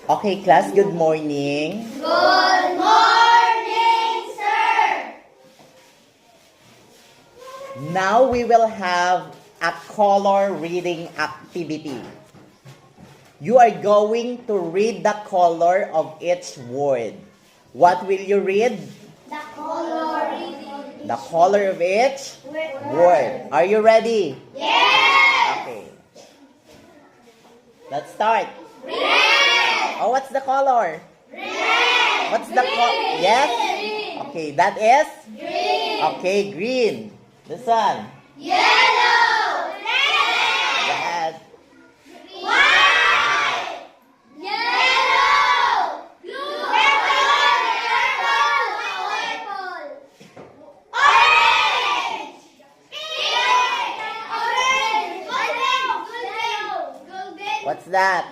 Okay, class, good morning. Good morning, sir! Now we will have a color reading activity. You are going to read the color of each word. What will you read? The color. The color of each word. Are you ready? Yes! Okay. Let's start. Red! Oh, what's the color? Red! What's the color? Yes? Okay, that is? Green! Okay, green. This one? Yellow! Red! Red. White! Yellow! Blue! Purple! Orange! Pink! Orange! Golden! What's that?